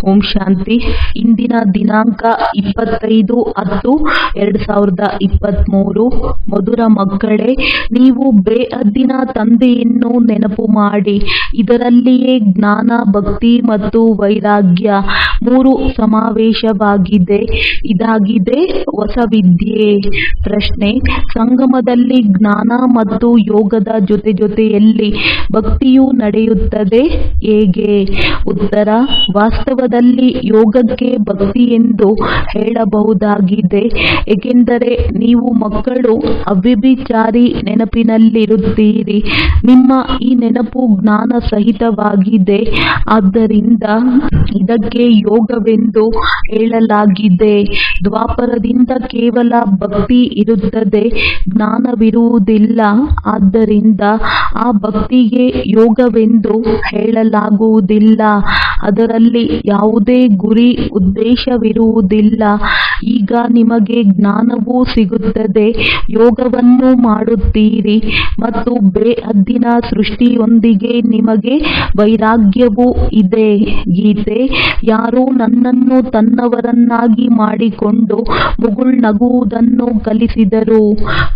ಓಂ ಶಾಂತಿ. ಇಂದಿನ ದಿನಾಂಕ 25/10/2023. ಮಧುರ ಮಕ್ಕಳೇ, ನೀವು ಬೇಅದ್ದಿನ ತಂದೆಯನ್ನು ನೆನಪು ಮಾಡಿ. ಇದರಲ್ಲಿಯೇ ಜ್ಞಾನ, ಭಕ್ತಿ ಮತ್ತು ವೈರಾಗ್ಯ ಮೂರು ಸಮಾವೇಶವಾಗಿದೆ. ಇದಾಗಿದೆ ಹೊಸ ವಿದ್ಯೆ. ಪ್ರಶ್ನೆ: ಸಂಗಮದಲ್ಲಿ ಜ್ಞಾನ ಮತ್ತು ಯೋಗದ ಜೊತೆಯಲ್ಲಿ ಭಕ್ತಿಯು ನಡೆಯುತ್ತದೆ ಹೇಗೆ? ಉತ್ತರ: ವಾಸ್ತವದಲ್ಲಿ ಯೋಗಕ್ಕೆ ಭಕ್ತಿ ಎಂದು ಹೇಳಬಹುದಾಗಿದೆ. ಏಕೆಂದರೆ ನೀವು ಮಕ್ಕಳು ಅವ್ಯಭಿಚಾರಿ ನೆನಪಿನಲ್ಲಿರುತ್ತೀರಿ. ನಿಮ್ಮ ಈ ನೆನಪು ಜ್ಞಾನ ಸಹಿತವಾಗಿದೆ. ಆದ್ದರಿಂದ ಇದಕ್ಕೆ ಯೋಗವೆಂದು ಹೇಳಲಾಗಿದೆ. ದ್ವಾಪರದಿಂದ ಕೇವಲ ಭಕ್ತಿ ಇರುತ್ತದೆ, ಜ್ಞಾನವಿರುವುದಿಲ್ಲ. ಆದ್ದರಿಂದ ಆ ಭಕ್ತಿಗೆ ಯೋಗವೆಂದು ಹೇಳಲಾಗುವುದಿಲ್ಲ. ಅದರಲ್ಲಿ ಯಾವುದೇ ಗುರಿ ಉದ್ದೇಶವಿರುವುದಿಲ್ಲ. ಈಗ ನಿಮಗೆ ಜ್ಞಾನವೂ ಸಿಗುತ್ತದೆ, ಯೋಗವನ್ನು ಮಾಡುತ್ತೀರಿ ಮತ್ತು ಬೇಅದ್ದಿನ ಸೃಷ್ಟಿಯೊಂದಿಗೆ ನಿಮಗೆ ವೈರಾಗ್ಯವೂ ಇದೆ. ಗೀತೆ: ಯಾರು ನನ್ನನ್ನು ತನ್ನವರನ್ನಾಗಿ ಮಾಡಿಕೊಂಡು ಮುಗುಳ್ನಗುವುದನ್ನು ಕಲಿಸಿದರು.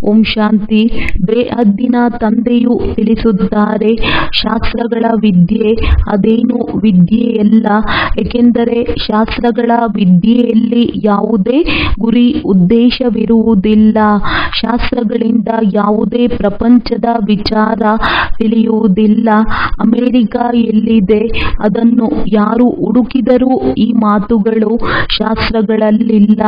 ಓಂ ಶಾಂತಿ. ಬೇಅದ್ದಿನ ತಂದೆಯು ತಿಳಿಸುತ್ತಾರೆ, ಶಾಸ್ತ್ರಗಳ ವಿದ್ಯೆ ಅದೇನು ವಿದ್ಯೆಯಲ್ಲ. ಏಕೆಂದರೆ ಶಾಸ್ತ್ರಗಳ ವಿದ್ಯೆಯಲ್ಲಿ ಯಾವುದೇ ಗುರಿ ಉದ್ದೇಶವಿರುವುದಿಲ್ಲ. ಶಾಸ್ತ್ರಗಳಿಂದ ಯಾವುದೇ ಪ್ರಪಂಚದ ವಿಚಾರ ತಿಳಿಯುವುದಿಲ್ಲ. ಅಮೆರಿಕ ಎಲ್ಲಿದೆ? ಅದನ್ನು ಯಾರು ಹುಡುಕಿದರೂ ಈ ಮಾತುಗಳು ಶಾಸ್ತ್ರಗಳಲ್ಲಿಲ್ಲ.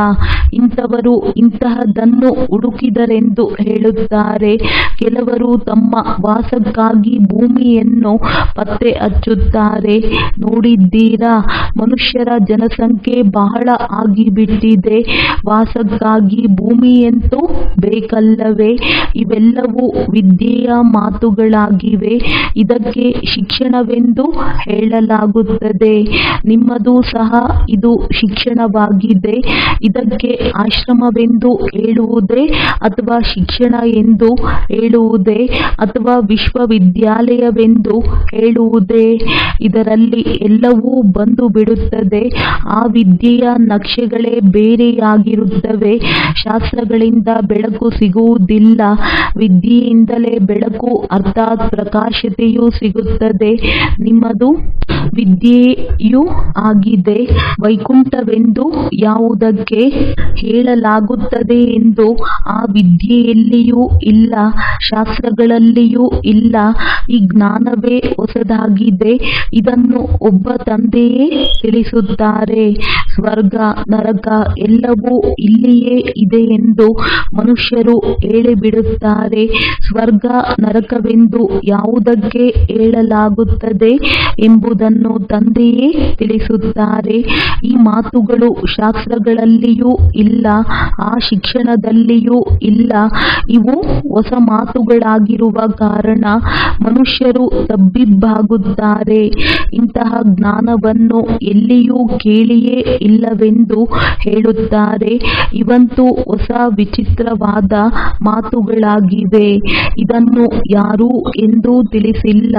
ಇಂಥವರು ಇಂತಹದನ್ನು ಹುಡುಕಿದರೆಂದು ಹೇಳುತ್ತಾರೆ. ಕೆಲವರು ತಮ್ಮ ವಾಸಕ್ಕಾಗಿ ಭೂಮಿಯನ್ನು ಪತ್ತೆ ಹಚ್ಚುತ್ತಾರೆ. ನೋಡಿದ್ದೀರಾ? ಮನುಷ್ಯರ ಜನಸಂಖ್ಯೆ ಬಹಳ ಆಗಿಬಿಟ್ಟಿದೆ. ವಾಸಕ್ಕಾಗಿ ಭೂಮಿಯಂತೂ ಬೇಕಲ್ಲವೇ? ಇವೆಲ್ಲವೂ ವಿದ್ಯೆಯ ಮಾತುಗಳಾಗಿವೆ. ಇದಕ್ಕೆ ಶಿಕ್ಷಣವೆಂದು ಹೇಳಲಾಗುತ್ತದೆ. ನಿಮ್ಮದು ಸಹ ಇದು ಶಿಕ್ಷಣವಾಗಿದೆ. ಇದಕ್ಕೆ ಆಶ್ರಮವೆಂದು ಹೇಳುವುದೇ ಅಥವಾ ಶಿಕ್ಷಣ ಎಂದು ಹೇಳುವುದೇ ಅಥವಾ ವಿಶ್ವವಿದ್ಯಾಲಯವೆಂದು ಹೇಳುವುದೇ? ಇದರಲ್ಲಿ ಎಲ್ಲವೂ ಬಂದು ಬಿಡುತ್ತದೆ. ಆ ವಿದ್ಯೆಯ ನಕ್ಷೆಗಳೇ ಬೇರೆಯಾಗಿರುತ್ತವೆ. ಶಾಸ್ತ್ರಗಳಿಂದ ಬೆಳಕು ಸಿಗುವುದಿಲ್ಲ. ವಿದ್ಯೆಯಿಂದಲೇ ಬೆಳಕು ಅರ್ಥಾತ್ ಪ್ರಕಾಶತೆಯು ಸಿಗುತ್ತದೆ. ನಿಮ್ಮದು ವಿದ್ಯೆಯೂ ಆಗಿದೆ. ವೈಕುಂಠವೆಂದು ಯಾವುದಕ್ಕೆ ಹೇಳಲಾಗುತ್ತದೆ ಎಂದು ಆ ವಿದ್ಯೆಯಲ್ಲಿಯೂ ಇಲ್ಲ, ಶಾಸ್ತ್ರಗಳಲ್ಲಿಯೂ ಇಲ್ಲ. ಈ ಜ್ಞಾನವೇ ಹೊಸದಾಗಿದೆ. ಇದನ್ನು ಒಬ್ಬ ತಂದೆಯೇ ತಿಳಿಸುತ್ತಾರೆ. ಸ್ವರ್ಗ, ನರಕ ಎಲ್ಲವೂ ಇಲ್ಲಿಯೇ ಇದೆ ಎಂದು ಮನುಷ್ಯರು ಹೇಳಿಬಿಡುತ್ತಾರೆ. ಸ್ವರ್ಗ, ನರಕವೆಂದು ಯಾವುದಕ್ಕೆ ಹೇಳಲಾಗುತ್ತದೆ ಎಂಬುದನ್ನು ತಂದೆಯೇ ತಿಳಿಸುತ್ತಾರೆ. ಈ ಮಾತುಗಳು ಶಾಸ್ತ್ರಗಳಲ್ಲಿಯೂ ಇಲ್ಲ, ಆ ಶಿಕ್ಷಣದಲ್ಲಿಯೂ ಇಲ್ಲ. ಇವು ಹೊಸ ಮಾತುಗಳಾಗಿರುವ ಕಾರಣ ಮನುಷ್ಯರು ತಬ್ಬಿಬ್ಬಾಗುತ್ತಾರೆ. ಇಂತಹ ಜ್ಞಾನವನ್ನು ಎಲ್ಲಿಯೂ ಕೇಳಿಯೇ ಇಲ್ಲವೆಂದು ಹೇಳುತ್ತಾರೆ. ಇವಂತೂ ಹೊಸ ವಿಚಿತ್ರವಾದ ಮಾತುಗಳಾಗಿವೆ. ಇದನ್ನು ಯಾರೂ ಎಂದೂ ತಿಳಿಸಿಲ್ಲ.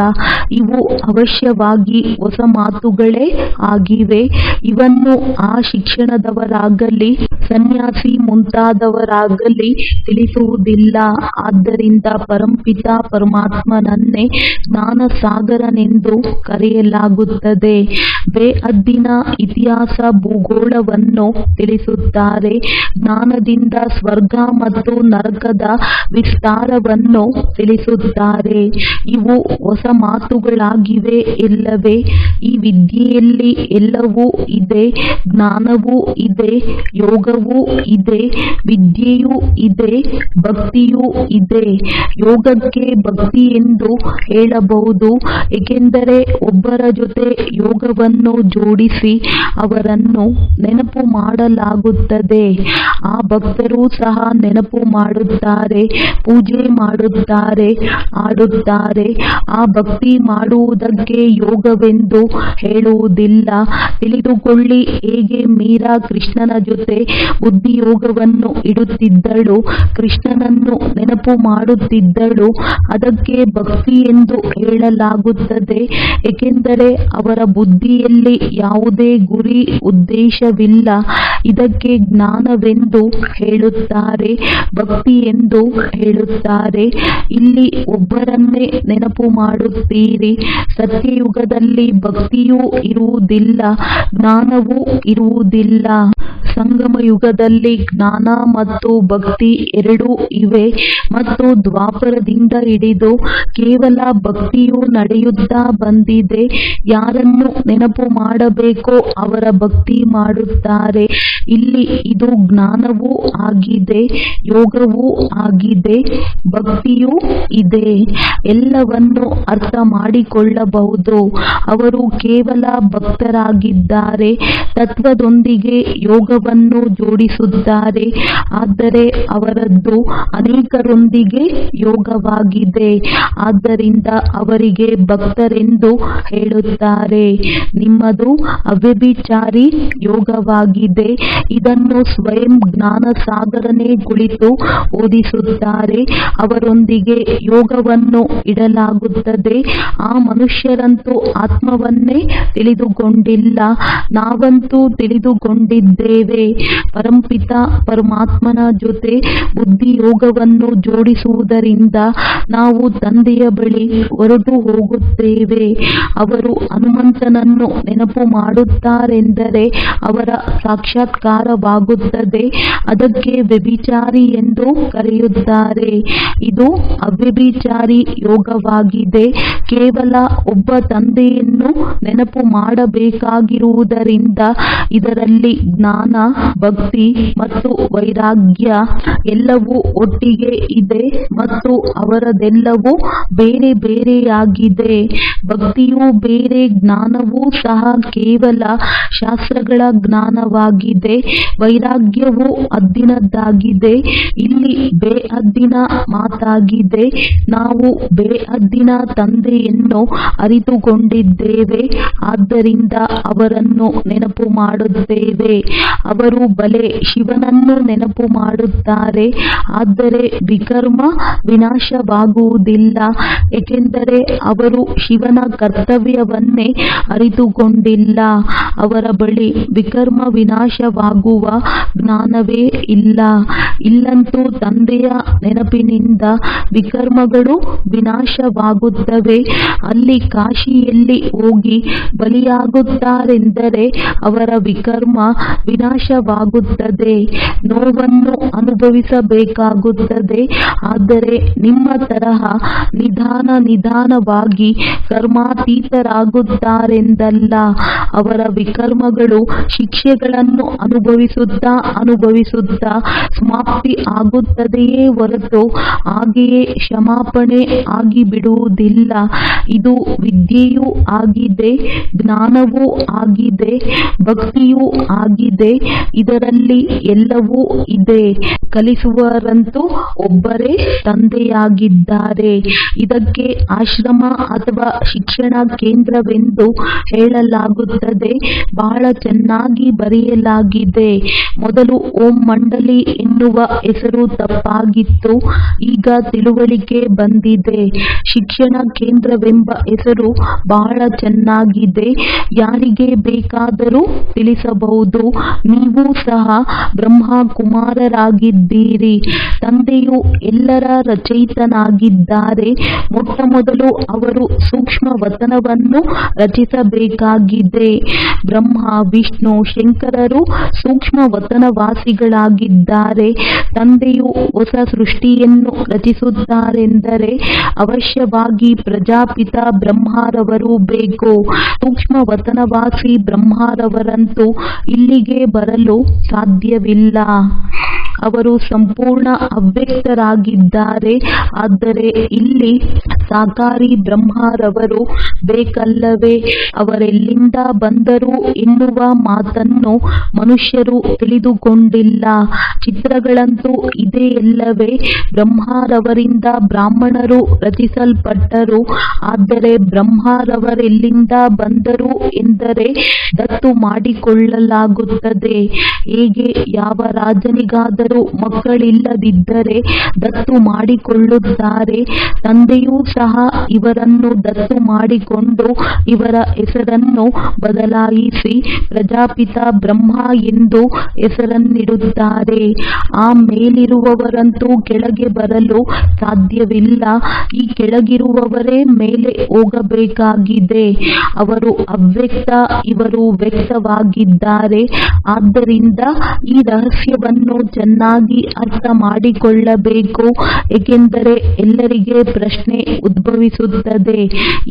ಇವು ಅವಶ್ಯವಾಗಿ ಹೊಸ ಮಾತುಗಳೇ ಆಗಿವೆ. ಇವನ್ನು ಆ ಶಿಕ್ಷಣದವರಾಗಲಿ ಸನ್ಯಾಸಿ ಮುಂತಾದವರಾಗಲಿ ತಿಳಿಸುವುದಿಲ್ಲ. ಆದ್ದರಿಂದ ಪರಂಪಿತ ಪರಮಾತ್ಮನನ್ನೇ ಜ್ಞಾನಸಾಗರನೆಂದು ಕರೆಯಲಾಗುತ್ತದೆ. ಬೇಅದ್ದಿನ ಇತಿಹಾಸ ಭೂಗೋಳವನ್ನು ತಿಳಿಸುತ್ತಾರೆ. ಜ್ಞಾನದಿಂದ ಸ್ವರ್ಗ ಮತ್ತು ನರಕದ ವಿಸ್ತಾರವನ್ನು ತಿಳಿಸುತ್ತಾರೆ. ಇವು ಹೊಸ ಮಾತುಗಳಾಗಿವೆ ಇಲ್ಲವೇ? ಈ ವಿದ್ಯೆಯಲ್ಲಿ ಎಲ್ಲವೂ ಇದೆ. ಜ್ಞಾನವೂ ಇದೆ, ಯೋಗವೂ ಇದೆ, ವಿದ್ಯೆಯೂ ಇದೆ, ಭಕ್ತಿಯೂ ಇದೆ. ಯೋಗಕ್ಕೆ ಭಕ್ತಿ ಎಂದು ಹೇಳಬಹುದು. ಏಕೆಂದರೆ ಒಬ್ಬರ ಜೊತೆ ಯೋಗವನ್ನು ಜೋಡಿಸಿ ಅವರನ್ನು ನೆನಪು ಮಾಡಲಾಗುತ್ತದೆ. ಆ ಭಕ್ತರು ಸಹ ನೆನಪು ಮಾಡುತ್ತಾರೆ, ಪೂಜೆ ಮಾಡುತ್ತಾರೆ, ಆಡುತ್ತಾರೆ. ಆ ಭಕ್ತಿ ಮಾಡುವುದಕ್ಕೆ ಯೋಗವೆಂದು ಜ್ಞಾನವೆಂದು ಹೇಳುವುದಿಲ್ಲ. ತಿಳಿದುಕೊಳ್ಳಿ, ಹೇಗೆ ಮೀರಾ ಕೃಷ್ಣನ ಜೊತೆ ಬುದ್ಧಿಯೋಗವನ್ನು ಇಡುತ್ತಿದ್ದಳು, ಕೃಷ್ಣನನ್ನು ನೆನಪು ಮಾಡುತ್ತಿದ್ದಳು, ಅದಕ್ಕೆ ಭಕ್ತಿ ಎಂದು ಹೇಳಲಾಗುತ್ತದೆ. ಏಕೆಂದರೆ ಅವರ ಬುದ್ಧಿಯಲ್ಲಿ ಯಾವುದೇ ಗುರಿ ಉದ್ದೇಶವಿಲ್ಲ. ಇದಕ್ಕೆ ಜ್ಞಾನವೆಂದು ಹೇಳುತ್ತಾರೆ, ಭಕ್ತಿ ಎಂದು ಹೇಳುತ್ತಾರೆ. ಇಲ್ಲಿ ಒಬ್ಬರನ್ನೇ ನೆನಪು ಮಾಡುತ್ತೀರಿ. ಸತ್ಯಯುಗದಲ್ಲಿ ಭಕ್ತಿಯೂ ಇರುವುದಿಲ್ಲ, ಜ್ಞಾನವೂ ಇರುವುದಿಲ್ಲ. ಸಂಗಮ ಯುಗದಲ್ಲಿ ಜ್ಞಾನ ಮತ್ತು ಭಕ್ತಿ ಎರಡೂ ಇವೆ ಮತ್ತು ದ್ವಾಪರದಿಂದ ಹಿಡಿದು ಕೇವಲ ಭಕ್ತಿಯು ನಡೆಯುತ್ತಾ ಬಂದಿದೆ. ಯಾರನ್ನು ನೆನಪು ಮಾಡಬೇಕೋ ಅವರ ಭಕ್ತಿ ಮಾಡುತ್ತಾರೆ. ಇಲ್ಲಿ ಇದು ಜ್ಞಾನವೂ ಆಗಿದೆ, ಯೋಗವೂ ಆಗಿದೆ, ಭಕ್ತಿಯೂ ಇದೆ. ಎಲ್ಲವನ್ನು ಅರ್ಥ ಮಾಡಿಕೊಳ್ಳಬಹುದು. ಅವರು ಕೇವಲ ಭಕ್ತರಾಗಿದ್ದಾರೆ, ತತ್ವದೊಂದಿಗೆ ಯೋಗವನ್ನು ಜೋಡಿಸುತ್ತಾರೆ. ಆದರೆ ಅವರದ್ದು ಅನೇಕರೊಂದಿಗೆ ಯೋಗವಾಗಿದೆ, ಆದ್ದರಿಂದ ಅವರಿಗೆ ಭಕ್ತರೆಂದು ಹೇಳುತ್ತಾರೆ. ನಿಮ್ಮದು ಅವ್ಯಭಿಚಾರಿ ಯೋಗವಾಗಿದೆ. ಇದನ್ನು ಸ್ವಯಂ ಜ್ಞಾನಸಾಗರನೇ ಕುಳಿತು ಓದಿಸುತ್ತಾರೆ. ಅವರೊಂದಿಗೆ ಯೋಗವನ್ನು ಇಡಲಾಗುತ್ತದೆ. ಆ ಮನುಷ್ಯರಂತೂ ಆತ್ಮವನ್ನೇ ತಿಳಿದುಕೊಂಡಿಲ್ಲ, ನಾವಂತೂ ತಿಳಿದುಕೊಂಡಿದ್ದೇವೆ. ಪರಂಪಿತ ಪರಮಾತ್ಮನ ಜೊತೆ ಬುದ್ಧಿಯೋಗವನ್ನು ಜೋಡಿಸುವುದರಿಂದ ನಾವು ತಂದೆಯ ಬಳಿ ಹೊರಟು ಹೋಗುತ್ತೇವೆ. ಅವರು ಹನುಮಂತನನ್ನು ನೆನಪು ಮಾಡುತ್ತಾರೆಂದರೆ ಅವರ ಸಾಕ್ಷಾತ್ಕಾರವಾಗುತ್ತದೆ. ಅದಕ್ಕೆ ವ್ಯಭಿಚಾರಿ ಎಂದು ಕರೆಯುತ್ತಾರೆ. ಇದು ಅವ್ಯಭಿಚಾರಿ ಯೋಗವಾಗಿದೆ. ಕೇವಲ ಒಬ್ಬ ತಂದೆಯನ್ನು ನೆನಪು ಮಾಡಬೇಕಾಗಿರುವುದರಿಂದ ಇದರಲ್ಲಿ ಜ್ಞಾನ, ಭಕ್ತಿ ಮತ್ತು ವೈರಾಗ್ಯ ಎಲ್ಲವೂ ಒಟ್ಟಿಗೆ ಇದೆ ಮತ್ತು ಅವರದೆಲ್ಲವೂ ಬೇರೆ ಬೇರೆಯಾಗಿದೆ. ಭಕ್ತಿಯೂ ಬೇರೆ, ಜ್ಞಾನವೂ ಸಹ ಕೇವಲ ಶಾಸ್ತ್ರಗಳ ಜ್ಞಾನವಾಗಿದೆ. ವೈರಾಗ್ಯವು ಹದ್ದಿನದ್ದಾಗಿದೆ. ಇಲ್ಲಿ ಬೇಹದ್ದಿನ ಮಾತಾಗಿದೆ. ನಾವು ಬೇಹದ್ದಿನ ತಂದೆಯನ್ನು ಅರಿತುಕೊಂಡಿದ್ದೇವೆ, ಆದ್ದರಿಂದ ಅವರನ್ನು ನೆನಪು ಮಾಡುತ್ತೇವೆ. ಅವರು ಬಲೆ ಶಿವನನ್ನು ನೆನಪು ಮಾಡುತ್ತಾರೆ, ಆದರೆ ವಿಕರ್ಮ ವಿನಾಶವಾಗುವುದಿಲ್ಲ, ಏಕೆಂದರೆ ಅವರು ಶಿವನ ಕರ್ತವ್ಯವನ್ನೇ ಅರಿತುಕೊಂಡಿಲ್ಲ. ಅವರ ಬಳಿ ವಿಕರ್ಮ ವಿನಾಶವಾಗುವ ಜ್ಞಾನವೇ ಇಲ್ಲ. ಇಲ್ಲಂತೂ ತಂದೆಯ ನೆನಪಿನಿಂದ ವಿಕರ್ಮಗಳು ವಿನಾಶವಾಗುತ್ತವೆ. ಅಲ್ಲಿ ಕಾಶಿಯಲ್ಲಿ ಹೋಗಿ ಬಲಿಯಾಗುತ್ತಾರೆಂದರೆ ಅವರ ವಿಕರ್ಮ ವಿನಾಶವಾಗುತ್ತದೆ. ನೋವನ್ನು ಅನುಭವಿಸಬೇಕಾಗುತ್ತದೆ, ಆದರೆ ನಿಮ್ಮ ತರಹ ನಿಧಾನವಾಗಿ ಕರ್ಮಾತೀತರಾಗುತ್ತಾರೆಂದಲ್ಲ. ಅವರ ವಿಕರ್ಮಗಳು ಶಿಕ್ಷೆಗಳನ್ನು ಅನುಭವಿಸುತ್ತಾ ಸಮಾಪ್ತಿ ಆಗುತ್ತದೆಯೇ ಹೊರತು ಹಾಗೆಯೇ ಕ್ಷಮಾಪಣೆ ಆಗಿಬಿಡುವುದಿಲ್ಲ. ಇದು ವಿದ್ಯೆಯೂ ಆಗಿದೆ, ಜ್ಞಾನವೂ ಆಗಿದೆ, ಭಕ್ತಿಯೂ ಆಗಿದೆ. ಇದರಲ್ಲಿ ಎಲ್ಲವೂ ಇದೆ. ಕಲಿಸುವವರಂತೂ ಒಬ್ಬರೇ ತಂದೆಯಾಗಿದ್ದಾರೆ. ಇದಕ್ಕೆ ಆಶ್ರಮ ಅಥವಾ ಶಿಕ್ಷಣ ಕೇಂದ್ರವೆಂದು ಹೇಳಲಾಗುತ್ತದೆ. ಬಹಳ ಚೆನ್ನಾಗಿ ಬರೆಯಲಾಗಿದೆ. ಮೊದಲು ಓಂ ಮಂಡಲಿ ಎನ್ನುವ ಹೆಸರು ತಪ್ಪಾಗಿತ್ತು, ಈಗ ತಿಳುವಳಿಕೆ ಬಂದಿದೆ. ಶಿಕ್ಷಣ ಕೇಂದ್ರವೆಂಬ ಹೆಸರು ಬಹಳ ಚೆನ್ನಾಗಿದೆ. ಯಾರಿಗೆ ಬೇಕಾದರೂ ತಿಳಿಸಬಹುದು. ನೀವು ಸಹ ಬ್ರಹ್ಮ ಕುಮಾರರಾಗಿದ್ದೀರಿ. ತಂದೆಯು ಎಲ್ಲರ ರಚಯಿತನಾಗಿದ್ದಾರೆ. ಮೊಟ್ಟಮೊದಲು ಅವರು ಸೂಕ್ಷ್ಮ ವತನವನ್ನು ರಚಿಸಬೇಕಾಗಿದೆ. ಬ್ರಹ್ಮ, ವಿಷ್ಣು, ಶಂಕರರು ಸೂಕ್ಷ್ಮ ವತನವಾಸಿಗಳಾಗಿದ್ದಾರೆ. ತಂದೆಯು ಹೊಸ ಸೃಷ್ಟಿಯನ್ನು ರಚಿಸುತ್ತಾರೆಂದರೆ ಅವಶ್ಯವಾಗಿ ಪ್ರಜಾಪಿತ ಬ್ರಹ್ಮರವರು ಬೇಕು. ಸೂಕ್ಷ್ಮ ವತನವಾಸಿ ಬ್ರಹ್ಮರವರಂತೂ ಇಲ್ಲಿಗೆ ಬರಲು ಸಾಧ್ಯವಿಲ್ಲ. ಅವರು ಸಂಪೂರ್ಣ ಅವ್ಯಕ್ತರಾಗಿದ್ದಾರೆ. ಆದರೆ ಇಲ್ಲಿ ಸಾಕಾರಿ ಬ್ರಹ್ಮರವರು ಬೇಕಲ್ಲವೇ? ಅವರೆಲ್ಲಿಂದ ಬಂದರು ಎನ್ನುವ ಮಾತನ್ನು ಮನುಷ್ಯರು ತಿಳಿದುಕೊಂಡಿಲ್ಲ. ಚಿತ್ರಗಳಂತೂ ಇದೆಯಲ್ಲವೇ? ಬ್ರಹ್ಮರವರಿಂದ ಬ್ರಾಹ್ಮಣರು ರಚಿಸಲ್ಪಟ್ಟರು. ಆದರೆ ಬ್ರಹ್ಮರವರೆಲ್ಲಿಂದ ಬಂದರು ಎಂದರೆ ದತ್ತು ಮಾಡಿಕೊಳ್ಳಲಾಗುತ್ತದೆ. ಹೇಗೆ ಯಾವ ರಾಜನಿಗಾದರೂ ಮಕ್ಕಳಿಲ್ಲದಿದ್ದರೆ ದತ್ತು ಮಾಡಿಕೊಳ್ಳುತ್ತಾರೆ, ತಂದೆಯೂ ಸಹ ಇವರನ್ನು ದತ್ತು ಮಾಡಿಕೊಂಡು ಇವರ ಹೆಸರನ್ನು ಬದಲಾಯಿಸಿ ಪ್ರಜಾಪಿತ ಬ್ರಹ್ಮ ಎಂದು ಹೆಸರನ್ನಿಡುತ್ತಾರೆ. ಆ ಮೇಲಿರುವವರಂತೂ ಕೆಳಗೆ ಬರಲು ಸಾಧ್ಯವಿಲ್ಲ. ಈ ಕೆಳಗಿರುವವರೇ ಮೇಲೆ ಹೋಗಬೇಕಾಗಿದೆ. ಅವರು ಅವ್ಯಕ್ತ, ಇವರು ವ್ಯಕ್ತವಾಗಿದ್ದಾರೆ. ಆದ್ದರಿಂದ ಈ ರಹಸ್ಯವನ್ನು ಚೆನ್ನಾಗಿ ಅರ್ಥ ಮಾಡಿಕೊಳ್ಳಬೇಕು. ಏಕೆಂದರೆ ಎಲ್ಲರಿಗೆ ಪ್ರಶ್ನೆ ಉದ್ಭವಿಸುತ್ತದೆ.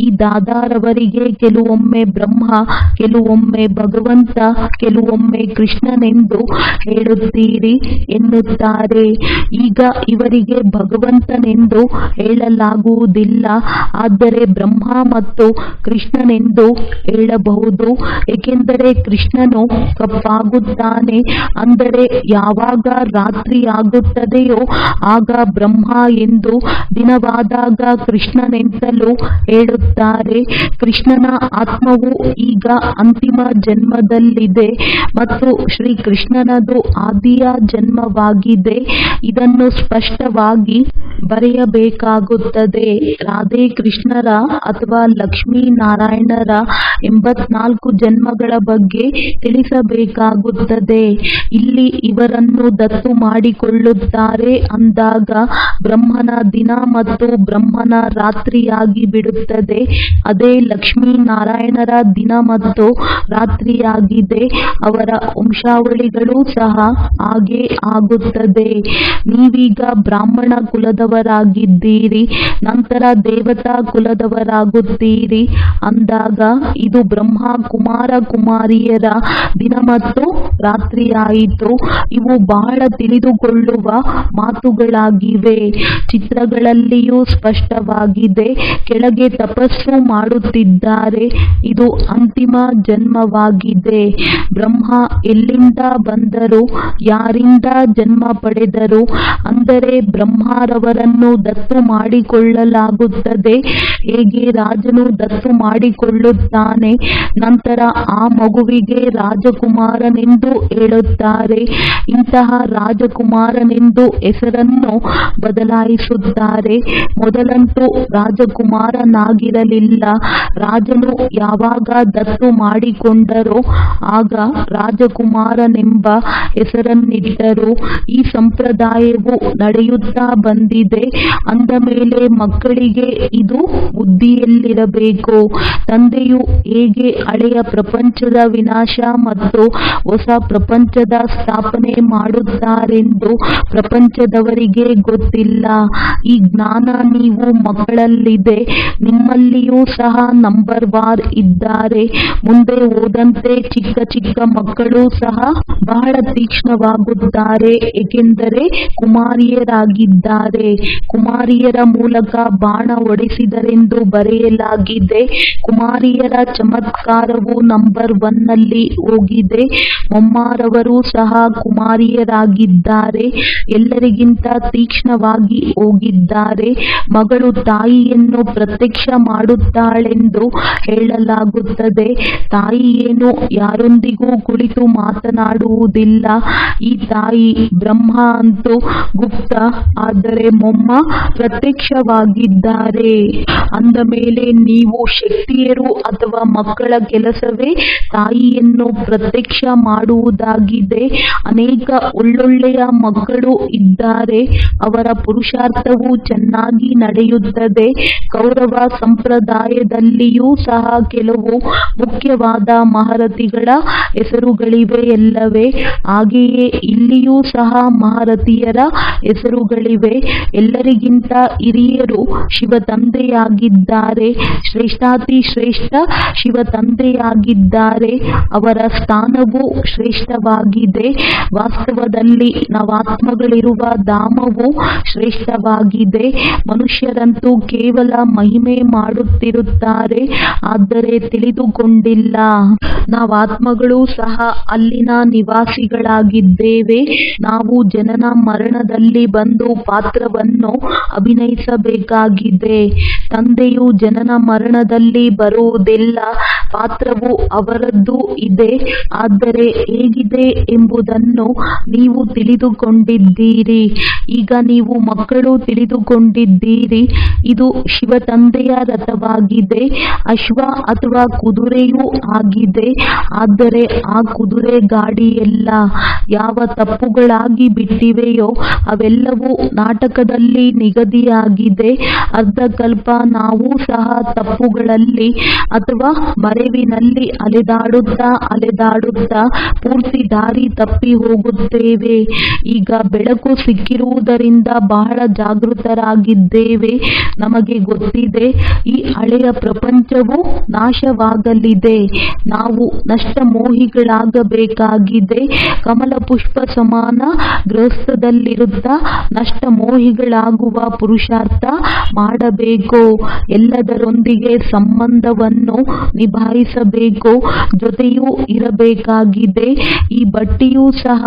ಈ ದಾದಾರವರಿಗೆ ಕೆಲವೊಮ್ಮೆ ಬ್ರಹ್ಮ, ಕೆಲವೊಮ್ಮೆ ಭಗವಂತ, ಕೆಲವೊಮ್ಮೆ ಕೃಷ್ಣನೆಂದು ಹೇಳುತ್ತೀರಿ ಎನ್ನುತ್ತಾರೆ. ಈಗ ಇವರಿಗೆ ಭಗವಂತನೆಂದು ಹೇಳಲಾಗುವುದಿಲ್ಲ, ಆದರೆ ಬ್ರಹ್ಮ ಮತ್ತು ಕೃಷ್ಣನೆಂದು ಹೇಳಬಹುದು. ಏಕೆಂದರೆ ಕೃಷ್ಣನು ಕಪ್ಪಾಗುತ್ತಾನೆ. ಅಂದರೆ ಯಾವಾಗ ರಾತ್ರಿಯಾಗುತ್ತದೆಯೋ ಆಗ ಬ್ರಹ್ಮ ಎಂದು, ದಿನವಾದಾಗ ಕೃಷ್ಣನೆಂತಲೂ ಹೇಳುತ್ತಾರೆ. ಕೃಷ್ಣನ ಆತ್ಮವು ಈಗ ಅಂತಿಮ ಜನ್ಮದಲ್ಲಿದೆ ಮತ್ತು ಶ್ರೀಕೃಷ್ಣನದು ಆದಿಯ ಜನ್ಮವಾಗಿದೆ. ಇದನ್ನು ಸ್ಪಷ್ಟವಾಗಿ ಬರೆಯಬೇಕಾಗುತ್ತದೆ. ರಾಧೆ ಕೃಷ್ಣರ ಅಥವಾ ಲಕ್ಷ್ಮೀನಾರಾಯಣರ 84 ಜನ್ಮಗಳ ಬಗ್ಗೆ ತಿಳಿಸಬೇಕಾಗುತ್ತದೆ. ಇಲ್ಲಿ ಇವರನ್ನು ದತ್ತು ಮಾಡಿಕೊಳ್ಳುತ್ತಾರೆ ಅಂದಾಗ ಬ್ರಹ್ಮನ ದಿನ ಮತ್ತು ಬ್ರಹ್ಮನ ರಾತ್ರಿಯಾಗಿ ಬಿಡುತ್ತದೆ. ಅದೇ ಲಕ್ಷ್ಮೀನಾರಾಯಣರ ದಿನ ಮತ್ತು ರಾತ್ರಿಯಾಗಿದೆ. ಅವರ ವಂಶಾವಳಿಗಳು ಸಹ ಹಾಗೆ ಆಗುತ್ತದೆ. ನೀವೀಗ ಬ್ರಾಹ್ಮಣ ಕುಲದವರಾಗಿದ್ದೀರಿ, ನಂತರ ದೇವತಾ ಕುಲದವರಾಗುತ್ತೀರಿ ಅಂದಾಗ ಇದು ಬ್ರಹ್ಮ ಕುಮಾರ ಕುಮಾರಿಯರ ದಿನ ಮತ್ತು ರಾತ್ರಿಯಾಯಿತು. ಇವು ಬಹಳ ತಿಳಿದುಕೊಳ್ಳುವ ಮಾತುಗಳಾಗಿವೆ. ಚಿತ್ರಗಳಲ್ಲಿಯೂ ಸ್ಪಷ್ಟವಾಗಿದೆ. ಕೆಳಗೆ ತಪಸ್ಸು ಮಾಡುತ್ತಿದ್ದಾರೆ. ಇದು ಅಂತಿಮ ಜನ್ಮವಾಗಿದೆ. ಬ್ರಹ್ಮ ಎಲ್ಲಿಂದ ಬಂದರು, ಯಾರಿಂದ ಜನ್ಮ ಪಡೆದರು? ಅಂದರೆ ಬ್ರಹ್ಮರವರನ್ನು ದತ್ತು ಮಾಡಿಕೊಳ್ಳಲಾಗುತ್ತದೆ. ಹೇಗೆ ರಾಜನು ದತ್ತು ಮಾಡಿಕೊಳ್ಳುತ್ತಾನೆ, ನಂತರ ಆ ಮಗುವಿಗೆ ರಾಜಕುಮಾರನೆಂದು ಹೇಳುತ್ತಾರೆ. ಇಂತಹ ರಾಜಕುಮಾರನೆಂದು ಹೆಸರನ್ನು ಬದಲಾಯಿಸುತ್ತಾರೆ. ಮೊದಲಂತೂ ರಾಜಕುಮಾರನಾಗಿರಲಿಲ್ಲ. ರಾಜನು ಯಾವಾಗ ದತ್ತು ಮಾಡಿಕೊಂಡರೋ ಆಗ ರಾಜಕುಮಾರನೆಂಬ ಹೆಸರನ್ನಿಟ್ಟರು. ಈ ಸಂಪ್ರದಾಯವು ನಡೆಯುತ್ತಾ ಬಂದಿದೆ. ಅಂದ ಮೇಲೆ ಮಕ್ಕಳಿಗೆ ಇದು ಬುದ್ಧಿಯಲ್ಲಿರಬೇಕು. ತಂದೆಯು ಹೇಗೆ ಹಳೆಯ ಪ್ರಪಂಚದ ವಿನಾಶ ಮತ್ತು ಹೊಸ ಪ್ರಪಂಚದ ಸ್ಥಾಪನೆ ಮಾಡುತ್ತಾರೆಂದು ಪ್ರಪಂಚದವರಿಗೆ ಗೊತ್ತಿಲ್ಲ. ಈ ಜ್ಞಾನ ನೀವು ಮಕ್ಕಳಲ್ಲಿದೆ. ನಿಮ್ಮಲ್ಲಿಯೂ ಸಹ ನಂಬರ್ ವಾರ್ ಇದ್ದಾರೆ. ಮುಂದೆ ಹೋದಂತೆ ಚಿಕ್ಕ ಚಿಕ್ಕ ಮಕ್ಕಳು ಸಹ ಬಹಳ ತೀಕ್ಷ್ಣವಾಗುತ್ತಾರೆ. ಏಕೆಂದರೆ ಕುಮಾರಿಯರಾಗಿದ್ದಾರೆ. ಕುಮಾರಿಯರ ಮೂಲಕ ಬಾಣ ಹೊಡೆಸಿದರೆಂದು ಬರೆಯಲಾಗಿದೆ. ಕುಮಾರಿಯರ ಚಮತ್ಕಾರವು ನಂಬರ್ 1 ನಲ್ಲಿ ಹೋಗಿದೆ. ಮೊಮ್ಮಾರವರು ಸಹ ಕುಮಾರಿಯರಾಗಿದ್ದಾರೆ. ಎಲ್ಲರಿಗಿಂತ ತೀಕ್ಷ್ಣವಾಗಿ ಹೋಗಿದ್ದಾರೆ. ಮಗಳು ತಾಯಿಯನ್ನು ಪ್ರತ್ಯಕ್ಷ ಮಾಡುತ್ತಾಳೆಂದು ಹೇಳಲಾಗುತ್ತದೆ. ತಾಯಿಯೇನು ಯಾರೊಂದಿಗೂ ಕುಳಿತು ಮಾತನಾಡುವುದಿಲ್ಲ. ಈ ತಾಯಿ ಬ್ರಹ್ಮ ಅಂತೂ ಗುಪ್ತ, ಆದರೆ ಮೊಮ್ಮ ಪ್ರತ್ಯಕ್ಷವಾಗಿದ್ದಾರೆ. ಅಂದ ಮೇಲೆ ನೀವು ಶಕ್ತಿಯರು ಅಥವಾ ಮಕ್ಕಳ ಕೆಲಸವೇ ತಾಯಿಯನ್ನು ಪ್ರತ್ಯಕ್ಷ ಮಾಡುವುದಾಗಿದೆ. ಅನೇಕ ಒಳ್ಳೊಳ್ಳೆಯ ಮಕ್ಕಳು ಇದ್ದಾರೆ. ಅವರ ಪುರುಷಾರ್ಥವು ಚೆನ್ನಾಗಿ ನಡೆಯುತ್ತದೆ. ಕೌರವ ಸಂಪ್ರದಾಯದಲ್ಲಿಯೂ ಸಹ ಕೆಲವು ಮುಖ್ಯವಾದ ಮಹಾರಥಿಗಳ ಹೆಸರುಗಳಿವೆಯಲ್ಲವೇ? ಹಾಗೆಯೇ ಇಲ್ಲಿಯೂ ಸಹ ಮಹಾರಥಿಯರ ಹೆಸರುಗಳಿವೆ. ಎಲ್ಲರಿಗಿಂತ ಹಿರಿಯರು ಶಿವ ತಂದೆಯಾಗಿದ್ದಾರೆ. ಶ್ರೇಷ್ಠಾತಿ ಶ್ರೇಷ್ಠ ಶಿವ ತಂದೆಯಾಗಿದ್ದಾರೆ. ಅವರ ಸ್ಥಾನವು ಶ್ರೇಷ್ಠ ಶ್ರೇಷ್ಠವಾಗಿದೆ. ವಾಸ್ತವದಲ್ಲಿ ನವಾತ್ಮಗಳಿರುವ ಧಾಮವು ಶ್ರೇಷ್ಠವಾಗಿದೆ. ಮನುಷ್ಯರಂತೂ ಕೇವಲ ಮಹಿಮೆ ಮಾಡುತ್ತಿರುತ್ತಾರೆ, ಆದರೆ ತಿಳಿದುಕೊಂಡಿಲ್ಲ. ನಾವಾತ್ಮಗಳು ಸಹ ಅಲ್ಲಿನ ನಿವಾಸಿಗಳಾಗಿದ್ದೇವೆ. ನಾವು ಜನನ ಮರಣದಲ್ಲಿ ಬಂದು ಪಾತ್ರವನ್ನು ಅಭಿನಯಿಸಬೇಕಾಗಿದೆ. ತಂದೆಯು ಜನನ ಮರಣದಲ್ಲಿ ಬರುವುದಿಲ್ಲ. ಪಾತ್ರವು ಅವರದ್ದು ಇದೆ, ಆದರೆ ಹೇಗಿದೆ ಎಂಬುದನ್ನು ನೀವು ತಿಳಿದುಕೊಂಡಿದ್ದೀರಿ. ಈಗ ನೀವು ಮಕ್ಕಳು ತಿಳಿದುಕೊಂಡಿದ್ದೀರಿ. ಇದು ಶಿವ ತಂದೆಯ ರಥವಾಗಿದೆ, ಅಶ್ವ ಅಥವಾ ಕುದುರೆಯೂ ಆಗಿದೆ. ಆದರೆ ಆ ಕುದುರೆ ಗಾಡಿಯಲ್ಲ. ಯಾವ ತಪ್ಪುಗಳಾಗಿ ಬಿಟ್ಟಿವೆಯೋ ಅವೆಲ್ಲವೂ ನಾಟಕದಲ್ಲಿ ನಿಗದಿಯಾಗಿದೆ. ಅರ್ಧಕಲ್ಪ ನಾವು ಸಹ ತಪ್ಪುಗಳಲ್ಲಿ ಅಥವಾ ಮರೆವಿನಲ್ಲಿ ಅಲೆದಾಡುತ್ತಾ ಪೂರ್ತಿ ದಾರಿ ತಪ್ಪಿ ಹೋಗುತ್ತೇವೆ. ಈಗ ಬೆಳಕು ಸಿಕ್ಕಿರುವುದರಿಂದ ಬಹಳ ಜಾಗೃತರಾಗಿದ್ದೇವೆ. ನಮಗೆ ಗೊತ್ತಿದೆ, ಈ ಹಳೆಯ ಪ್ರಪಂಚವು ನಾಶವಾಗಲಿದೆ. ನಾವು ನಷ್ಟಮೋಹಿಗಳಾಗಬೇಕಾಗಿದೆ. ಕಮಲ ಪುಷ್ಪ ಸಮಾನ ಗೃಹಸ್ಥದಲ್ಲಿರುತ್ತಾ ನಷ್ಟಮೋಹಿಗಳಾಗುವ ಪುರುಷಾರ್ಥ ಮಾಡಬೇಕು. ಎಲ್ಲದರೊಂದಿಗೆ ಸಂಬಂಧವನ್ನು ನಿಭಾಯಿಸಬೇಕು, ಜೊತೆಯೂ ಇರಬೇಕಾಗಿದೆ. ಈ ಬಟ್ಟಿಯೂ ಸಹ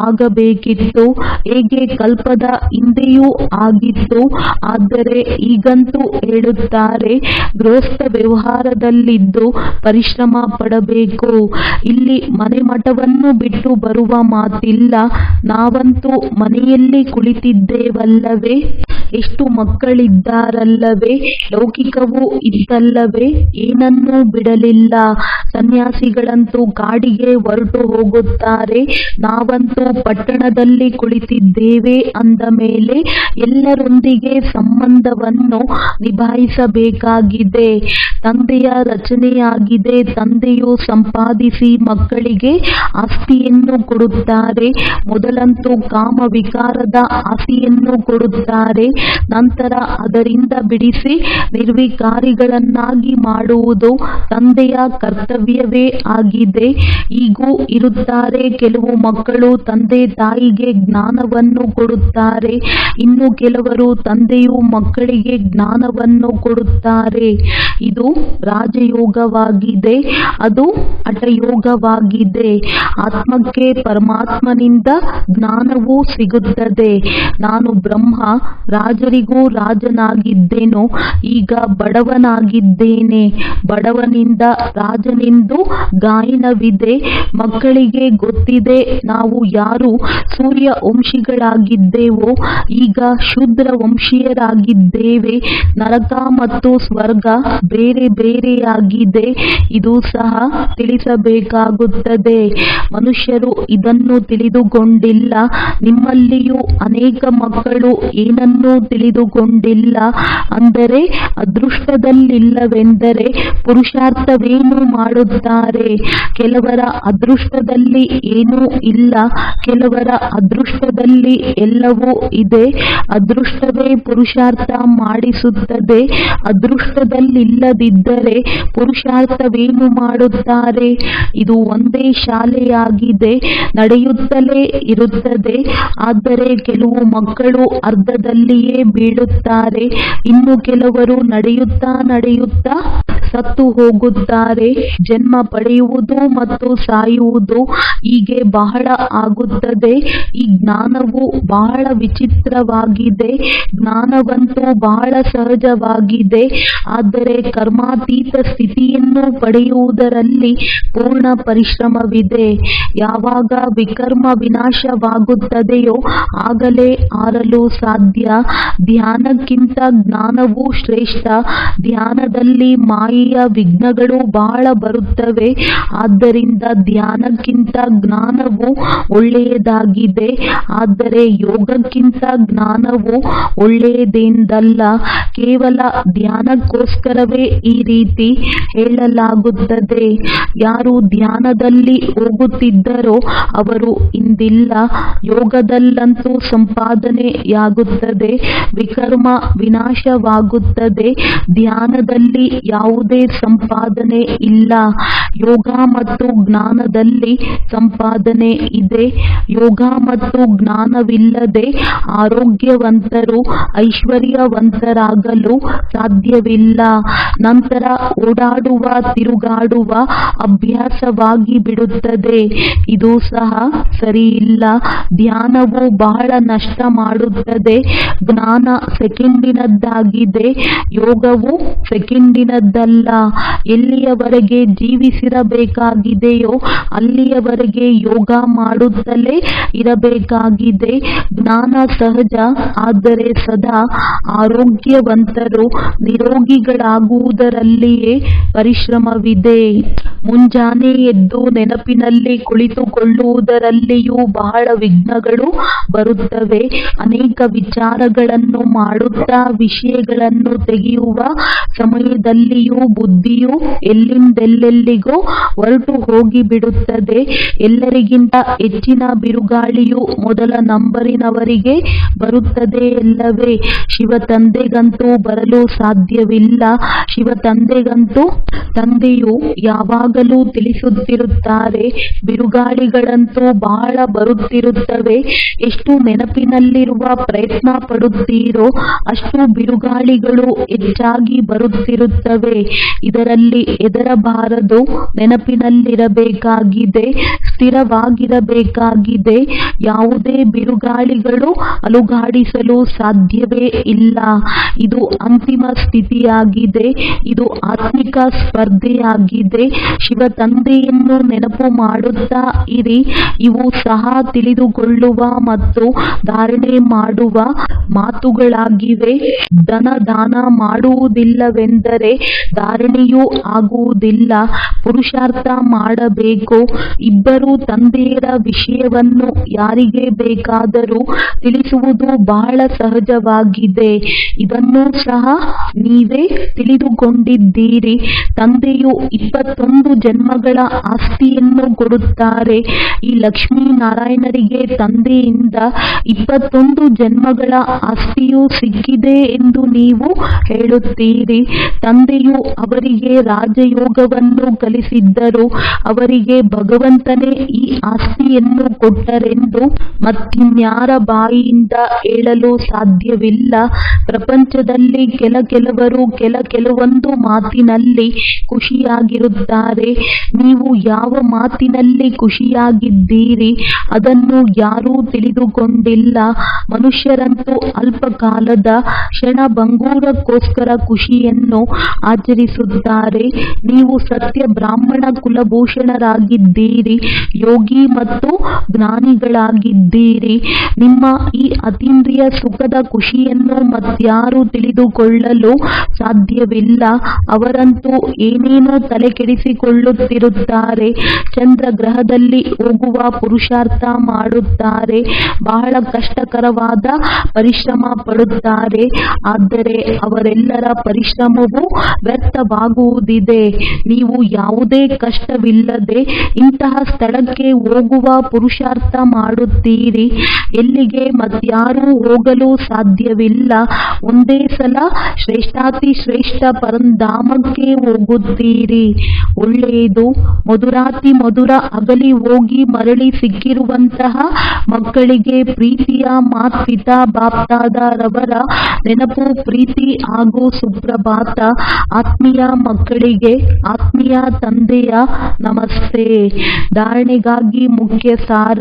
ಆಗಬೇಕಿತ್ತು, ಹೇಗೆ ಕಲ್ಪದ ಹಿಂದೆಯೂ ಆಗಿತ್ತು. ಆದರೆ ಈಗಂತೂ ಹೇಳುತ್ತಾರೆ, ಗೃಹಸ್ಥ ವ್ಯವಹಾರದಲ್ಲಿದ್ದು ಪರಿಶ್ರಮ ಪಡಬೇಕು. ಇಲ್ಲಿ ಮನೆಮಠವನ್ನು ಬಿಟ್ಟು ಬರುವ ಮಾತಿಲ್ಲ. ನಾವಂತೂ ಮನೆಯಲ್ಲಿ ಕುಳಿತಿದ್ದೇವಲ್ಲವೇ? ಎಷ್ಟು ಮಕ್ಕಳಿದ್ದಾರಲ್ಲವೇ? ಲೌಕಿಕವೂ ಇತ್ತಲ್ಲವೇ? ಏನನ್ನೂ ಬಿಡಲಿಲ್ಲ. ಸನ್ಯಾಸಿಗಳಂತೂ ಕಾಡಿಗೆ ಹೊರಟು ಹೋಗುತ್ತಾರೆ. ನಾವಂತೂ ಪಟ್ಟಣದಲ್ಲಿ ಕುಳಿತಿದ್ದೇವೆ ಅಂದ ಮೇಲೆ ಎಲ್ಲರೊಂದಿಗೆ ಸಂಬಂಧವನ್ನು ನಿಭಾಯಿಸಬೇಕಾಗಿದೆ. ತಂದೆಯ ರಚನೆಯಾಗಿದೆ. ತಂದೆಯು ಸಂಪಾದಿಸಿ ಮಕ್ಕಳಿಗೆ ಆಸ್ತಿಯನ್ನು ಕೊಡುತ್ತಾರೆ. ಮೊದಲಂತೂ ಕಾಮ ವಿಕಾರದ ಆಸ್ತಿಯನ್ನು ಕೊಡುತ್ತಾರೆ. ನಂತರ ಅದರಿಂದ ಬಿಡಿಸಿ ನಿರ್ವಿಕಾರಿಗಳನ್ನಾಗಿ ಮಾಡುವುದು ತಂದೆಯ ಕರ್ತವ್ಯವೇ ಆಗಿದೆ. ಹೀಗೂ ಇರುತ್ತಾರೆ. ಕೆಲವು ಮಕ್ಕಳು ತಂದೆ ತಾಯಿಗೆ ಜ್ಞಾನವನ್ನು ಕೊಡುತ್ತಾರೆ, ಇನ್ನು ಕೆಲವರು ತಂದೆಯು ಮಕ್ಕಳಿಗೆ ಜ್ಞಾನವನ್ನು ಕೊಡುತ್ತಾರೆ. ಇದು ರಾಜಯೋಗವಾಗಿದೆ, ಅದು ಹಠಯೋಗವಾಗಿದೆ. ಆತ್ಮಕ್ಕೆ ಪರಮಾತ್ಮನಿಂದ ಜ್ಞಾನವೂ ಸಿಗುತ್ತದೆ. ನಾನು ಬ್ರಹ್ಮ, ರಾಜರಿಗೂ ರಾಜನಾಗಿದ್ದೆನು, ಈಗ ಬಡವನಾಗಿದ್ದೇನೆ. ಬಡವನಿಂದ ರಾಜನೆಂದು ಗಾಯನವಿದೆ. ಮಕ್ಕಳಿಗೆ ಗೊತ್ತಿದೆ, ನಾವು ಯಾರು ಸೂರ್ಯ ವಂಶಿಗಳಾಗಿದ್ದೆವೋ ಈಗ ಶೂದ್ರ ವಂಶೀಯರಾಗಿದ್ದೇವೆ. ನರಕ ಮತ್ತು ಸ್ವರ್ಗ ಬೇರೆ ಬೇರೆಯಾಗಿದೆ. ಇದು ಸಹ ತಿಳಿಸಬೇಕಾಗುತ್ತದೆ. ಮನುಷ್ಯರು ಇದನ್ನು ತಿಳಿದುಕೊಂಡಿಲ್ಲ. ನಿಮ್ಮಲ್ಲಿಯೂ ಅನೇಕ ಮಕ್ಕಳು ಏನನ್ನೂ ತಿಳಿದುಕೊಂಡಿಲ್ಲ. ಅಂದರೆ ಅದೃಷ್ಟದಲ್ಲಿಲ್ಲವೆಂದರೆ ಪುರುಷಾರ್ಥವೇನು ಮಾಡುತ್ತಾರೆ? ಕೆಲವರ ಅದೃಷ್ಟದಲ್ಲಿ ಏನೂ ಇಲ್ಲ, ಕೆಲವರ ಅದೃಷ್ಟದಲ್ಲಿ ಎಲ್ಲವೂ ಇದೆ. ಅದೃಷ್ಟವೇ ಪುರುಷಾರ್ಥ ಮಾಡಿಸುತ್ತದೆ. ಅದೃಷ್ಟದಲ್ಲಿಲ್ಲದಿದ್ದರೆ ಪುರುಷಾರ್ಥವೇನು ಮಾಡುತ್ತಾರೆ? ಇದು ಒಂದೇ ಶಾಲೆಯಾಗಿದೆ, ನಡೆಯುತ್ತಲೇ ಇರುತ್ತದೆ. ಆದರೆ ಕೆಲವು ಮಕ್ಕಳು ಅರ್ಧದಲ್ಲಿಯೇ ಬೀಳುತ್ತಾರೆ, ಇನ್ನು ಕೆಲವರು ನಡೆಯುತ್ತಾ ಸತ್ತು ಹೋಗುತ್ತಾರೆ. ಜನ್ಮ ಪಡೆಯುವುದು ಮತ್ತು ಸಾಯುವುದು ಹೀಗೆ ಬಹಳ ಆಗುತ್ತದೆ. ಈ ಜ್ಞಾನವು ಬಹಳ ವಿಚಿತ್ರವಾಗಿದೆ. ಜ್ಞಾನವಂತೂ ಬಹಳ ಸಹಜವಾಗಿದೆ, ಆದರೆ ಕರ್ಮಾತೀತ ಸ್ಥಿತಿಯನ್ನು ಪಡೆಯುವುದರಲ್ಲಿ ಪೂರ್ಣ ಪರಿಶ್ರಮವಿದೆ. ಯಾವಾಗ ವಿಕರ್ಮ ವಿನಾಶವಾಗುತ್ತದೆಯೋ ಆಗಲೇ ಆರಲು ಸಾಧ್ಯ. ಧ್ಯಾನಕ್ಕಿಂತ ಜ್ಞಾನವೂ ಶ್ರೇಷ್ಠ. ಧ್ಯಾನದಲ್ಲಿ ಮಾಯೆಯ ವಿಘ್ನಗಳು ಬಹಳ ಬರುತ್ತವೆ. ಆದ್ದರಿಂದ ಧ್ಯಾನಕ್ಕಿಂತ ಜ್ಞಾನವು ಒಳ್ಳೆಯದಾಗಿದೆ. ಆದರೆ ಯೋಗಕ್ಕಿಂತ ಜ್ಞಾನವು ಒಳ್ಳೆಯದೆಂದಲ್ಲ. ಕೇವಲ ಧ್ಯಾನಕ್ಕೋಸ್ಕರವೇ ಈ ರೀತಿ ಹೇಳಲಾಗುತ್ತದೆ. ಯಾರು ಧ್ಯಾನದಲ್ಲಿ ಹೋಗುತ್ತಿದ್ದರೋ ಅವರು ಇಂದಿಲ್ಲ. ಯೋಗದಲ್ಲಂತೂ ಸಂಪಾದನೆಯಾಗುತ್ತದೆ. ವಿಕರ್ಮ ವಿನಾಶವಾಗುತ್ತದೆ. ಧ್ಯಾನದಲ್ಲಿ ಯಾವುದೇ ಸಂಪಾದನೆ ಇಲ್ಲ, ಯೋಗ ಮತ್ತು ಜ್ಞಾನದಲ್ಲಿ ಸಂಪಾದನೆ ಇದೆ. ಯೋಗ ಮತ್ತು ಜ್ಞಾನವಿಲ್ಲದೆ ಆರೋಗ್ಯವಂತರು ಐಶ್ವರ್ಯವಂತರಾಗಲು ಸಾಧ್ಯವಿಲ್ಲ. ನಂತರ ಓಡಾಡುವ ತಿರುಗಾಡುವ ಅಭ್ಯಾಸವಾಗಿ ಬಿಡುತ್ತದೆ. ಇದು ಸಹ ಸರಿಯಿಲ್ಲ. ಧ್ಯಾನವು ಬಹಳ ನಷ್ಟ ಮಾಡುತ್ತದೆ. ಜ್ಞಾನ ಸೆಕೆಂಡಿನದ್ದಾಗಿದೆ, ಯೋಗವು ಸೆಕೆಂಡಿನದ್ದಲ್ಲ. ಎಲ್ಲಿಯವರೆಗೆ ಜೀವಿಸಿರಬೇಕಾಗಿದೆಯೋ ಅಲ್ಲಿಯವರೆಗೆ ಯೋಗ ಮಾಡುತ್ತಲೇ ಇರಬೇಕಾಗಿದೆ. ಜ್ಞಾನ ಸಹಜ, ಆದರೆ ಸದಾ ಆರೋಗ್ಯವಂತರು ನಿರೋಗಿಗಳಾಗುವುದರಲ್ಲಿಯೇ ಪರಿಶ್ರಮವಿದೆ. ಮುಂಜಾನೆ ಎದ್ದು ನೆನಪಿನಲ್ಲಿ ಕುಳಿತುಕೊಳ್ಳುವುದರಲ್ಲಿಯೂ ಬಹಳ ವಿಘ್ನಗಳು ಬರುತ್ತವೆ. ಅನೇಕ ವಿಚಾರಗಳನ್ನು ಮಾಡುತ್ತಾ ವಿಷಯಗಳನ್ನು ತೆಗೆಯುವ ಸಮಯದಲ್ಲಿಯೂ ಬುದ್ಧಿಯು ಎಲ್ಲಿಂದೆಲ್ಲೆಲ್ಲಿಗೋ ಹೊರಟು ಹೋಗಿಬಿಡುತ್ತದೆ. ಎಲ್ಲರಿಗಿಂತ ಹೆಚ್ಚಿನ ಬಿರುಗಾಳಿಯು ಮೊದಲ ನಂಬರಿನವರಿಗೆ ಬರುತ್ತದೆಯಲ್ಲವೇ? ಶಿವತಂದೆಗಂತೂ ಬರಲು ಸಾಧ್ಯವಿಲ್ಲ. ಶಿವತಂದೆಗಂತೂ ತಂದೆಯು ಯಾವಾಗಲೂ ತಿಳಿಸುತ್ತಿರುತ್ತಾರೆ. ಬಿರುಗಾಳಿಗಳಂತೂ ಬಹಳ ಬರುತ್ತಿರುತ್ತವೆ. ಎಷ್ಟು ನೆನಪಿನಲ್ಲಿರುವ ಪ್ರಯತ್ನ ಪಡುತ್ತೀರೋ ಅಷ್ಟು ಬಿರುಗಾಳಿಗಳು ಹೆಚ್ಚಾಗಿ ಬರುತ್ತಿರುತ್ತವೆ. ಇದರಲ್ಲಿ ಹೆದರಬಾರದು. ನೆನಪಿನಲ್ಲಿರಬೇಕಾಗಿದೆ, ಸ್ಥಿರವಾಗಿರಬೇಕಾಗಿದೆ. ಯಾವುದೇ ಬಿರುಗಾಳಿಗಳು ಅಲುಗಾಡಿಸಲು ಸಾಧ್ಯವೇ ಇಲ್ಲ. ಇದು ಅಂತಿಮ ಸ್ಥಿತಿಯಾಗಿದೆ. ಇದು ಆತ್ಮಿಕ ಸ್ಪರ್ಧೆಯಾಗಿದೆ. ಶಿವತಂದೆಯನ್ನು ನೆನಪು ಮಾಡುತ್ತಾ ಇರಿ. ಇವು ಸಹ ತಿಳಿದುಕೊಳ್ಳುವ ಮತ್ತು ಧಾರಣೆ ಮಾಡುವ ಮಾತುಗಳಾಗಿವೆ. ಧನ ದಾನ ಮಾಡುವುದಿಲ್ಲವೆಂದರೆ ಧಾರಣೆಯೂ ಆಗುವುದಿಲ್ಲ. ಪುರುಷಾರ್ಥ ಮಾಡಬೇಕು. ಇಬ್ಬರು ತಂದೆಯರ ವಿಷಯವನ್ನು ಯಾರಿಗೆ ಬೇಕಾದರೂ ತಿಳಿಸುವುದು ಬಹಳ ಸಹಜವಾಗಿದೆ. ಇದನ್ನು ಸಹ ನೀವೇ ತಿಳಿದುಕೊಂಡಿದ್ದೀರಿ. ತಂದೆಯು 21 ಜನ್ಮಗಳ ಆಸ್ತಿಯನ್ನು ಕೊಡುತ್ತಾರೆ. ಈ ಲಕ್ಷ್ಮೀನಾರಾಯಣರಿಗೆ ತಂದೆಯಿಂದ 21 ಜನ್ಮಗಳ ಆಸ್ತಿಯು ಸಿಕ್ಕಿದೆ ಎಂದು ನೀವು ಹೇಳುತ್ತೀರಿ. ತಂದೆಯು ಅವರಿಗೆ ರಾಜಯೋಗವನ್ನು ಕಲಿಸಿದ್ದರು. ಅವರಿಗೆ ಭಗವಂತನೇ ಈ ಆಸ್ತಿಯನ್ನು ಕೊಟ್ಟರೆಂದು ಮತ್ತಿನ್ಯಾರ ಬಾಯಿಯಿಂದ ಹೇಳಲು ಸಾಧ್ಯವಿಲ್ಲ. ಪ್ರಪಂಚದಲ್ಲಿ ಕೆಲವರು ಕೆಲವೊಂದು ಮಾತಿನಲ್ಲಿ ಖುಷಿಯಾಗಿರುತ್ತಾರೆ. ನೀವು ಯಾವ ಮಾತಿನಲ್ಲಿ ಖುಷಿಯಾಗಿದ್ದೀರಿ ಅದನ್ನು ಯಾರೂ ತಿಳಿದುಕೊಂಡಿಲ್ಲ. ಮನುಷ್ಯರಂತೂ ಅಲ್ಪಕಾಲದ ಕ್ಷಣಭಂಗೂರಕ್ಕೋಸ್ಕರ ಖುಷಿಯನ್ನು ಆಚರಿಸುತ್ತಾರೆ. ನೀವು ಸತ್ಯ ಬ್ರಾಹ್ಮಣ ಕುಲಭೂಷಣರಾಗಿದ್ದೀರಿ, ಯೋಗಿ ಮತ್ತು ಜ್ಞಾನಿಗಳಾಗಿದ್ದೀರಿ. ನಿಮ್ಮ ಈ ಅತೀಂದ್ರಿಯ ಸುಖದ ಖುಷಿಯನ್ನು ಮತ್ಯಾರೂ ತಿಳಿದುಕೊಳ್ಳಲು ಸಾಧ್ಯವಿಲ್ಲ. ಅವರಂತೂ ಏನೇನೋ ತಲೆ ಕೆಡಿಸಿಕೊಳ್ಳುತ್ತಿರುತ್ತಾರೆ. ಚಂದ್ರಗ್ರಹದಲ್ಲಿ ಹೋಗುವ ಪುರುಷಾರ್ಥ ಮಾಡುತ್ತಾರೆ. ಬಹಳ ಕಷ್ಟಕರವಾದ ಪರಿಶ್ರಮ ಪಡುತ್ತಾರೆ. ಆದರೆ ಅವರೆಲ್ಲರ ಪರಿಶ್ರಮವು ವ್ಯರ್ಥವಾಗುವುದಿದೆ. ನೀವು ಯಾವುದೇ ಕಷ್ಟವಿಲ್ಲದೆ ಇಂತಹ ಸ್ಥಳಕ್ಕೆ ಹೋಗುವ ಪುರುಷಾರ್ಥ ಮಾಡುತ್ತೀರಿ. ಎಲ್ಲಿಗೆ ಮತ್ಯಾರೂ ಹೋಗಲು ಸಾಧ್ಯವಿಲ್ಲ. ಒಂದೇ ಸಲ ಶ್ರೇಷ್ಠಾತಿ ಶ್ರೇಷ್ಠ ಪರಂಧಾಮಕ್ಕೆ ಹೋಗುತ್ತೀರಿ. ಒಳ್ಳೆಯದು. ಮಧುರಾತಿ ಮಧುರ ಅಗಲಿ ಹೋಗಿ ಮರಳಿ ಸಿಕ್ಕಿರುವಂತಹ ಮಕ್ಕಳಿಗೆ ಪ್ರೀತಿಯ ಮಾತ್ಪಿತಾ ಬಾಪ್ದಾದರವರ ನೆನಪು, ಪ್ರೀತಿ ಹಾಗೂ ಸುಪ್ರಭಾತ. ಆತ್ಮೀಯ ಮಕ್ಕಳಿಗೆ ಆತ್ಮೀಯ ತಂದೆಯ ನಮಸ್ತೆ. ಧಾರಣೆಗಾಗಿ ಮುಖ್ಯ ಸಾರ.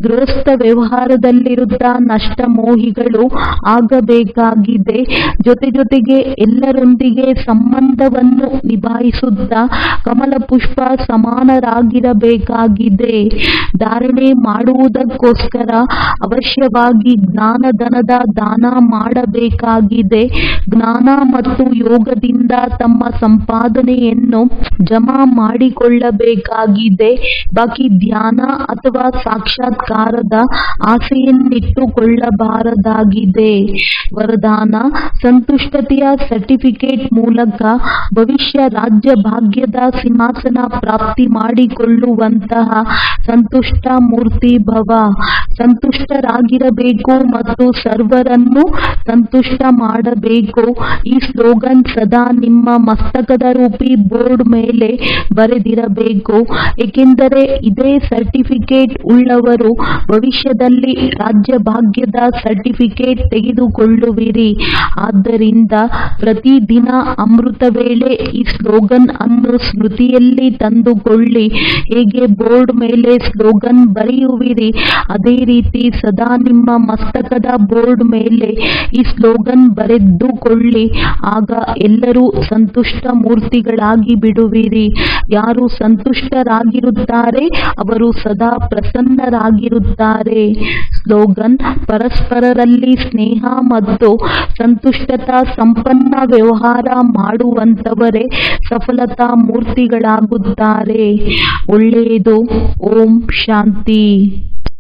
ಗೃಹಸ್ಥ ವ್ಯವಹಾರದಲ್ಲಿರುತ್ತಾ ನಷ್ಟ ಮೋಹಿಗಳು ಆಗಬೇಕಾಗಿದೆ. ಜೊತೆಗೆ ಎಲ್ಲರೊಂದಿಗೆ ಸಂಬಂಧವನ್ನು ನಿಭಾಯಿಸುತ್ತಾ ಕಮಲ ಪುಷ್ಪ ಸಮಾನರಾಗಿರಬೇಕಾಗಿದೆ. ಧಾರಣೆ ಮಾಡುವುದಕ್ಕೋಸ್ಕರ ಅವಶ್ಯವಾಗಿ ಜ್ಞಾನಧನದ ದಾನ ಮಾಡಬೇಕಾಗಿದೆ. ಜ್ಞಾನ ಮತ್ತು ಯೋಗದಿಂದ ತಮ್ಮ ಸಂಪಾದನೆಯನ್ನು ಜಮಾ ಮಾಡಿಕೊಳ್ಳಬೇಕಾಗಿದೆ. ಬಾಕಿ ಧ್ಯಾನ ಅಥವಾ ಸಾಕ್ಷಾತ್ಕಾರದ ಆಸೆಯನ್ನಿಟ್ಟುಕೊಳ್ಳಬಾರದಾಗಿದೆ. ವರದಾನ: ಸಂತುಷ್ಟತೆಯ ಸರ್ಟಿಫಿಕೇಟ್ ಮೂಲಕ ಭವಿಷ್ಯ ರಾಜ್ಯ ಭಾಗ್ಯದ ಸಿಂಹಾಸನ ಪ್ರಾಪ್ತಿ ಮಾಡಿಕೊಳ್ಳುವಂತಹ ಸಂತುಷ್ಟ ಮೂರ್ತಿ ಭವ. ಸಂತುಷ್ಟರಾಗಿರಬೇಕು ಮತ್ತು ಸರ್ವ ಎಲ್ಲರನ್ನೂ ಸಂತುಷ್ಟ ಮಾಡಬೇಕು. ಈ ಸ್ಲೋಗನ್ ಸದಾ ನಿಮ್ಮ ಮಸ್ತಕದ ರೂಪಿ ಬೋರ್ಡ್ ಮೇಲೆ ಬರೆದಿರಬೇಕು. ಏಕೆಂದರೆ ಇದೇ ಸರ್ಟಿಫಿಕೇಟ್ ಉಳ್ಳವರು ಭವಿಷ್ಯದಲ್ಲಿ ರಾಜ್ಯ ಭಾಗ್ಯದ ಸರ್ಟಿಫಿಕೇಟ್ ತೆಗೆದುಕೊಳ್ಳುವಿರಿ. ಆದ್ದರಿಂದ ಪ್ರತಿದಿನ ಅಮೃತ ವೇಳೆ ಈ ಸ್ಲೋಗನ್ ಅನ್ನು ಸ್ಮೃತಿಯಲ್ಲಿ ತಂದುಕೊಳ್ಳಿ. ಹೇಗೆ ಬೋರ್ಡ್ ಮೇಲೆ ಸ್ಲೋಗನ್ ಬರೆಯುವಿರಿ, ಅದೇ ರೀತಿ ಸದಾ ನಿಮ್ಮ ಮಸ್ತಕದ ಬೋರ್ಡ್ ಮೇಲೆ ಈ ಸ್ಲೋಗನ್ ಬರೆದುಕೊಳ್ಳಿ. ಆಗ ಎಲ್ಲರೂ ಸಂತುಷ್ಟ ಮೂರ್ತಿಗಳಾಗಿ ಬಿಡುವಿರಿ. ಯಾರು ಸಂತುಷ್ಟರಾಗಿರುತ್ತಾರೆ ಅವರು ಸದಾ ಪ್ರಸನ್ನರಾಗಿರುತ್ತಾರೆ. ಸ್ಲೋಗನ್: ಪರಸ್ಪರರಲ್ಲಿ ಸ್ನೇಹ ಮತ್ತು ಸಂತುಷ್ಟತಾ ಸಂಪನ್ನ ವ್ಯವಹಾರ ಮಾಡುವಂತವರೇ ಸಫಲತಾ ಮೂರ್ತಿಗಳಾಗುತ್ತಾರೆ. ಒಳ್ಳೆಯದು. ಓಂ ಶಾಂತಿ.